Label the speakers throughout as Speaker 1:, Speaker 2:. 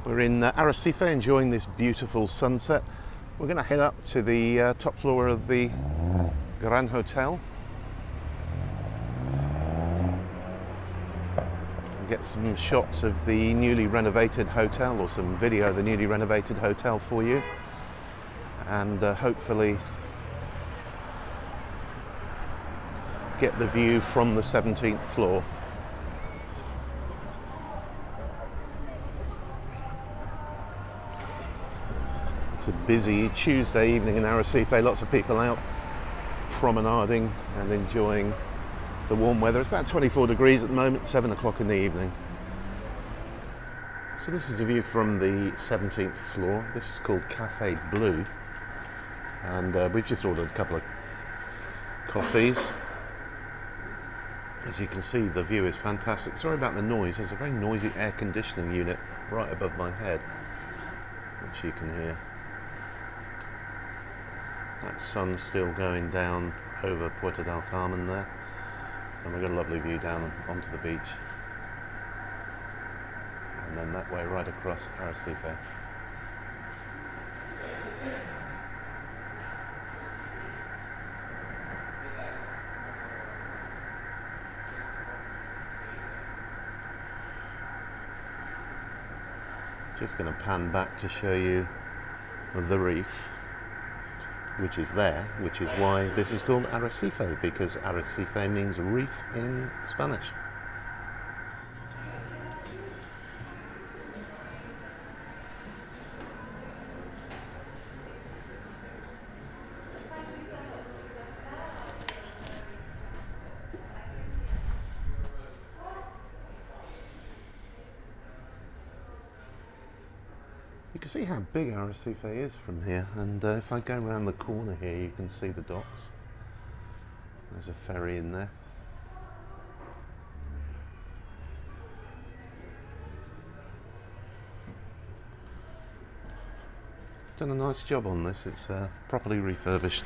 Speaker 1: We're in Arrecife enjoying this beautiful sunset. We're going to head up to the top floor of the Gran Hotel. Get some shots of the newly renovated hotel, or some video of the newly renovated hotel for you, and hopefully get the view from the 17th floor. It's a busy Tuesday evening in Arrecife, lots of people out promenading and enjoying the warm weather. It's about 24 degrees at the moment, 7 o'clock in the evening. So this is a view from the 17th floor. This is called Cafe Blue, and we've just ordered a couple of coffees. As you can see, the view is fantastic. Sorry about the noise, there's a very noisy air conditioning unit right above my head, which you can hear. That sun's still going down over Puerto del Carmen there. And we've got a lovely view down onto the beach, and then that way right across Arrecife. Just going to pan back to show you the reef, which is there, which is why this is called Arrecife, because Arrecife means reef in Spanish. You can see how big Arrecife is from here, and if I go around the corner here you can see the docks. There's a ferry in there. It's done a nice job on this, it's properly refurbished.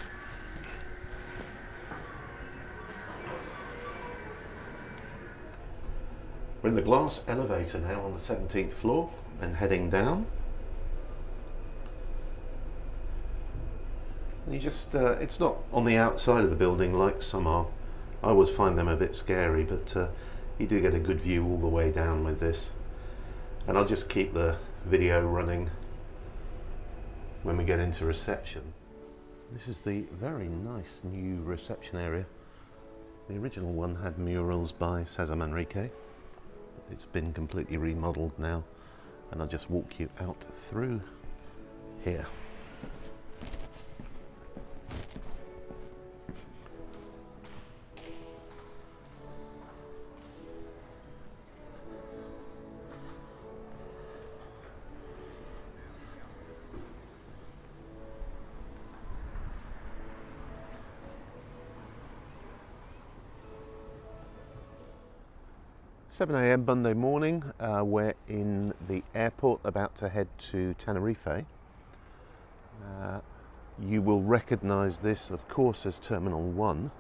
Speaker 1: We're in the glass elevator now on the 17th floor and heading down. You just, it's not on the outside of the building like some are. I always find them a bit scary, but you do get a good view all the way down with this. And I'll just keep the video running when we get into reception. This is the very nice new reception area. The original one had murals by Cesar Manrique. It's been completely remodeled now, and I'll just walk you out through here. "7 a.m. Monday morning, we're in the airport about to head to Tenerife. You will recognise this, of course, as Terminal 1.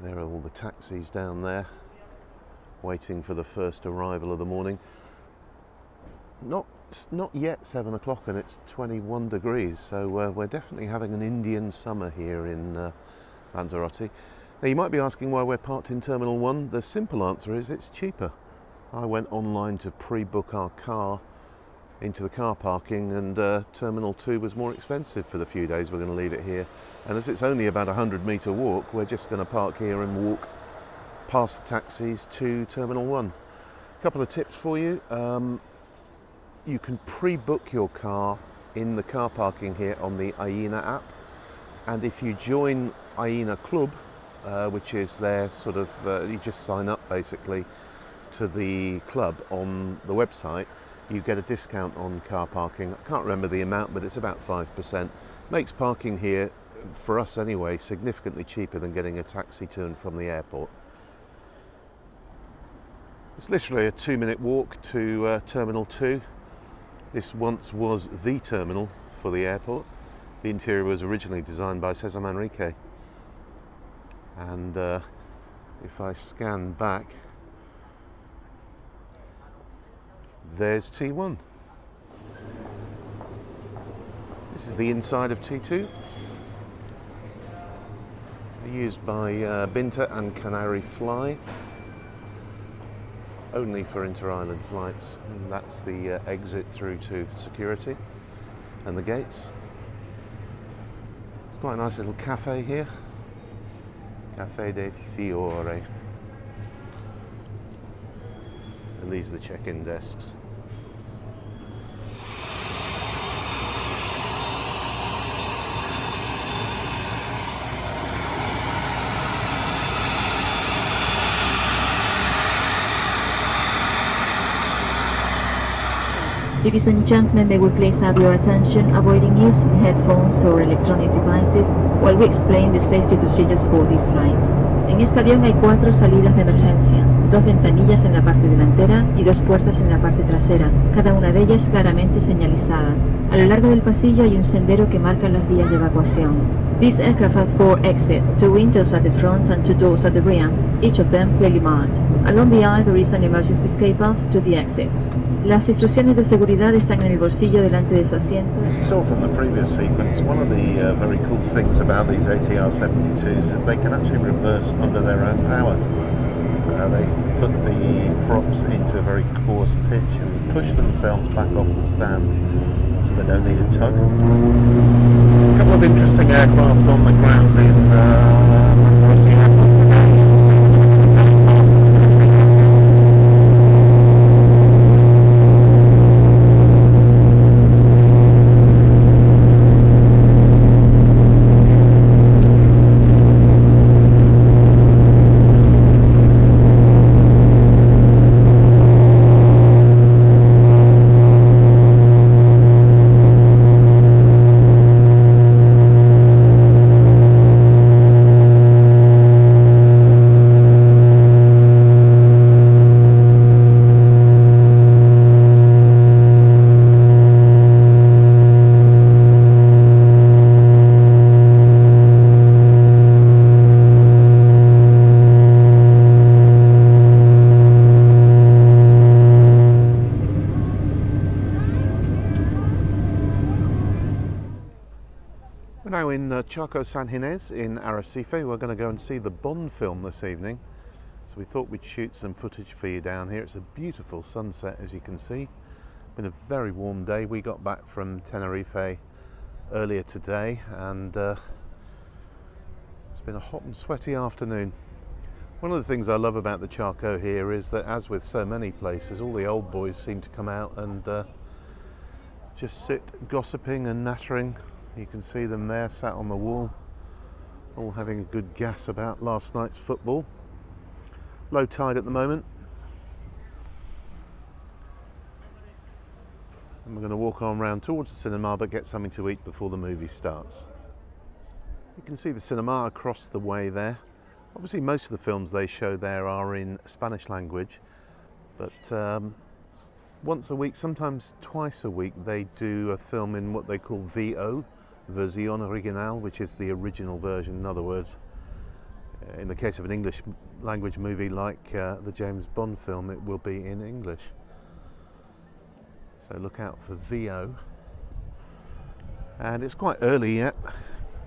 Speaker 1: There are all the taxis down there waiting for the first arrival of the morning. Not yet 7 o'clock and it's 21 degrees, so we're definitely having an Indian summer here in Lanzarote. Now you might be asking why we're parked in Terminal 1. The simple answer is it's cheaper. I went online to pre-book our car into the car parking, and Terminal 2 was more expensive for the few days we're going to leave it here. And as it's only about a 100-metre walk, we're just going to park here and walk past the taxis to Terminal 1. A couple of tips for you. You can pre-book your car in the car parking here on the Aena app, and if you join Aena Club, which is their sort of, you just sign up basically to the club on the website, you get a discount on car parking. I can't remember the amount, but it's about 5%. Makes parking here, for us anyway, significantly cheaper than getting a taxi to and from the airport. It's literally a 2-minute walk to Terminal 2. This once was the terminal for the airport. The interior was originally designed by Cesar Manrique. And if I scan back, there's T1. This is the inside of T2. Used by Binter and Canary Fly, only for inter-island flights, and that's the exit through to security and the gates. It's quite a nice little cafe here, Cafe de Fiore, and these are the check-in desks.
Speaker 2: Ladies and gentlemen, may we please have your attention, avoiding using headphones or electronic devices while we explain the safety procedures for this flight. En este avión hay 4 salidas de emergencia, 2 ventanillas en la parte delantera y 2 puertas en la parte trasera, cada una de ellas claramente señalizada. A lo largo del pasillo hay un sendero que marca las vías de evacuación. This aircraft has 4 exits, 2 windows at the front and 2 doors at the rear, each of them clearly marked. Along the aisle there is an emergency escape path to the exits. Las instrucciones de seguridad están en el bolsillo delante de su asiento.
Speaker 1: As you saw from the previous sequence, one of the very cool things about these ATR 72s is that they can actually reverse under their own power. They put the props into a very coarse pitch and push themselves back off the stand, so they don't need a tug. A couple of interesting aircraft on the ground in Lanzarote Airport today. We're now in Charco San Ginés in Arrecife. We're going to go and see the Bond film this evening. So we thought we'd shoot some footage for you down here. It's a beautiful sunset, as you can see. Been a very warm day. We got back from Tenerife earlier today, and it's been a hot and sweaty afternoon. One of the things I love about the Charco here is that, as with so many places, all the old boys seem to come out and just sit gossiping and nattering. You can see them there sat on the wall, all having a good gas about last night's football. Low tide at the moment. And we're going to walk on round towards the cinema but get something to eat before the movie starts. You can see the cinema across the way there. Obviously most of the films they show there are in Spanish language, but once a week, sometimes twice a week, they do a film in what they call VO, Version Original, which is the original version. In other words, in the case of an English language movie like the James Bond film, it will be in English. So look out for VO. And it's quite early yet,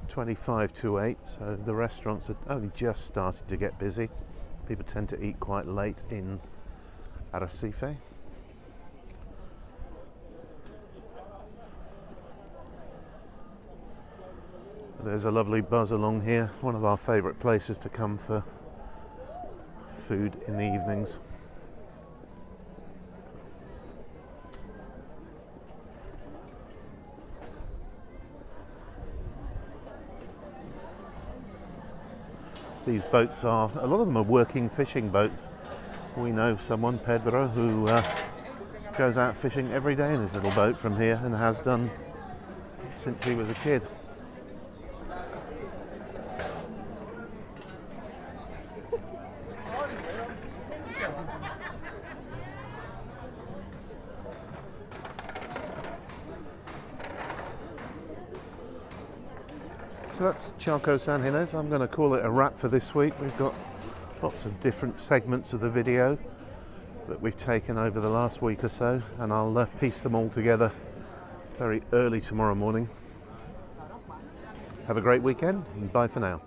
Speaker 1: 25 to 8, so the restaurants have only just started to get busy. People tend to eat quite late in Arrecife. There's a lovely buzz along here, one of our favourite places to come for food in the evenings. These boats are, a lot of them are working fishing boats. We know someone, Pedro, who goes out fishing every day in his little boat from here and has done since he was a kid. So that's Charco San Ginés. I'm going to call it a wrap for this week. We've got lots of different segments of the video. that we've taken over the last week or so, and I'll piece them all together very early tomorrow morning. Have a great weekend, and bye for now.